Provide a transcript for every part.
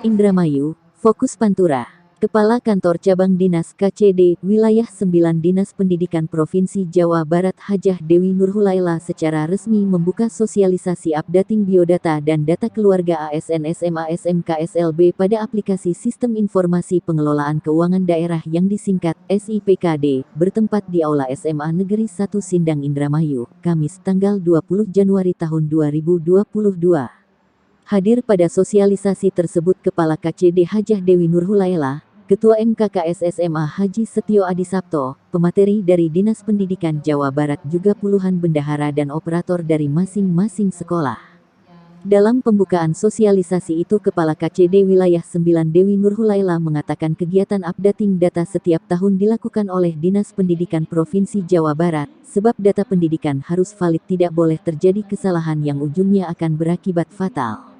Indramayu, Fokus Pantura. Kepala Kantor Cabang Dinas KCD Wilayah 9 Dinas Pendidikan Provinsi Jawa Barat Hajah Dewi Nurhulaila secara resmi membuka sosialisasi updating biodata dan data keluarga ASN SMA SMK SLB pada aplikasi Sistem Informasi Pengelolaan Keuangan Daerah yang disingkat SIPKD, bertempat di Aula SMA Negeri 1 Sindang Indramayu, Kamis tanggal 20 Januari tahun 2022. Hadir pada sosialisasi tersebut Kepala KCD Hajah Dewi Nurhulaila, Ketua MKKS SMA Haji Setio Adi Sabto, pemateri dari Dinas Pendidikan Jawa Barat juga puluhan bendahara dan operator dari masing-masing sekolah. Dalam pembukaan sosialisasi itu Kepala KCD Wilayah 9 Dewi Nurhulaila mengatakan kegiatan updating data setiap tahun dilakukan oleh Dinas Pendidikan Provinsi Jawa Barat, sebab data pendidikan harus valid, tidak boleh terjadi kesalahan yang ujungnya akan berakibat fatal.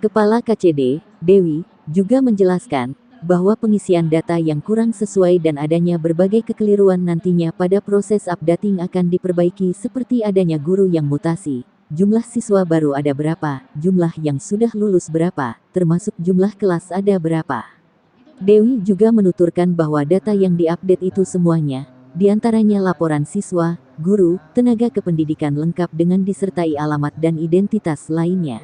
Kepala KCD, Dewi, juga menjelaskan bahwa pengisian data yang kurang sesuai dan adanya berbagai kekeliruan nantinya pada proses updating akan diperbaiki, seperti adanya guru yang mutasi, jumlah siswa baru ada berapa, jumlah yang sudah lulus berapa, termasuk jumlah kelas ada berapa. Dewi juga menuturkan bahwa data yang diupdate itu semuanya, diantaranya laporan siswa, guru, tenaga kependidikan lengkap dengan disertai alamat dan identitas lainnya.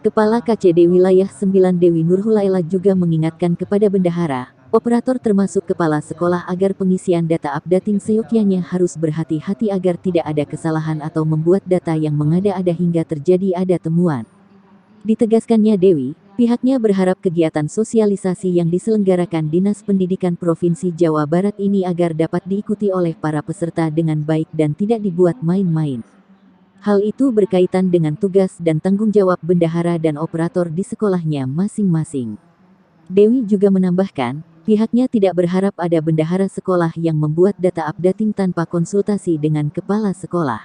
Kepala KCD Wilayah 9 Dewi Nurhulaila juga mengingatkan kepada bendahara, operator termasuk kepala sekolah agar pengisian data updating seyogyanya harus berhati-hati agar tidak ada kesalahan atau membuat data yang mengada-ada hingga terjadi ada temuan. Ditegaskannya Dewi, pihaknya berharap kegiatan sosialisasi yang diselenggarakan Dinas Pendidikan Provinsi Jawa Barat ini agar dapat diikuti oleh para peserta dengan baik dan tidak dibuat main-main. Hal itu berkaitan dengan tugas dan tanggung jawab bendahara dan operator di sekolahnya masing-masing. Dewi juga menambahkan, pihaknya tidak berharap ada bendahara sekolah yang membuat data updating tanpa konsultasi dengan kepala sekolah.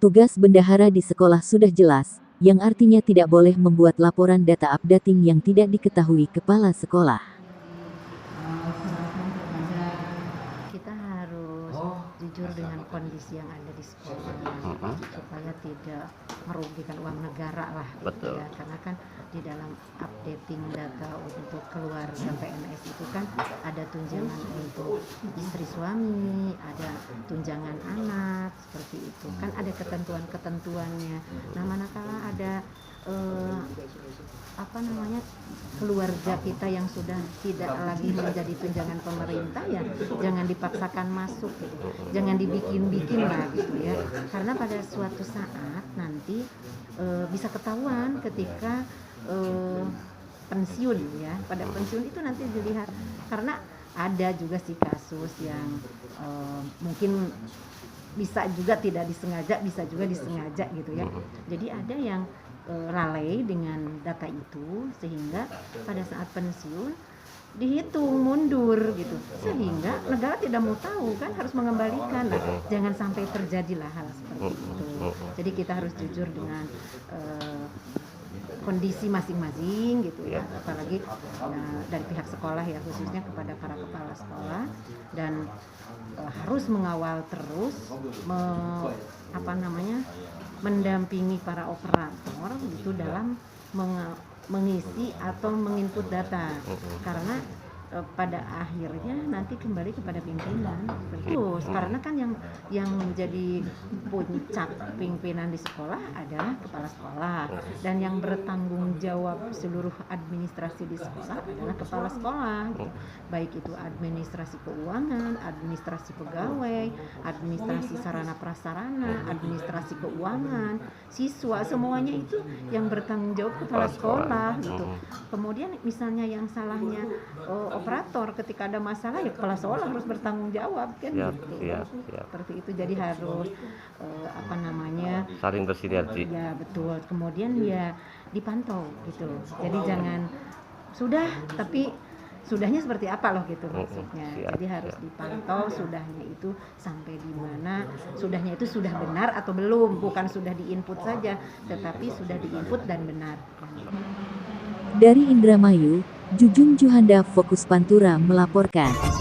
Tugas bendahara di sekolah sudah jelas, yang artinya tidak boleh membuat laporan data updating yang tidak diketahui kepala sekolah. Kita harus jujur dengan kondisi yang ada di sekolah, supaya tidak merugikan uang negara lah. Betul. Ya, karena kan di dalam updating data untuk keluarga PNS itu kan ada tunjangan untuk istri suami, ada tunjangan anak, seperti itu kan ada ketentuan-ketentuannya. Nah, manakala ada keluarga kita yang sudah tidak lagi menjadi tunjangan pemerintah, ya jangan dipaksakan masuk gitu. Jangan dibikin-bikin lah gitu ya. Karena pada suatu saat nanti bisa ketahuan ketika pensiun ya. Pada pensiun itu nanti dilihat, karena ada juga sih kasus yang mungkin bisa juga tidak disengaja, bisa juga disengaja gitu ya. Jadi ada yang lalai dengan data itu sehingga pada saat pensiun dihitung mundur gitu, sehingga negara tidak mau tahu kan, harus mengembalikan. Nah, jangan sampai terjadilah hal seperti itu. Jadi kita harus jujur dengan kondisi masing-masing gitu ya, apalagi dari pihak sekolah ya, khususnya kepada para kepala sekolah, dan harus mengawal terus mendampingi para operator gitu dalam mengisi atau menginput data, karena pada akhirnya nanti kembali kepada pimpinan. Terus karena kan yang menjadi puncak pimpinan di sekolah adalah kepala sekolah, dan yang bertanggung jawab seluruh administrasi di sekolah adalah kepala sekolah gitu. Baik itu administrasi keuangan, administrasi pegawai, administrasi sarana prasarana, administrasi keuangan, siswa, semuanya itu yang bertanggung jawab kepala sekolah gitu. Kemudian misalnya yang salahnya operator, ketika ada masalah ya kepala sekolah harus bertanggung jawab kan gitu. Seperti itu, jadi harus saling bersinergi. Ya betul. Kemudian ya dipantau gitu. Jadi jangan tapi sudahnya seperti apa loh gitu maksudnya. Jadi harus dipantau sudahnya itu sampai di mana, sudahnya itu sudah benar atau belum, bukan sudah diinput saja, tetapi sudah diinput dan benar. Dari Indramayu, Jujung Juhanda Fokus Pantura melaporkan.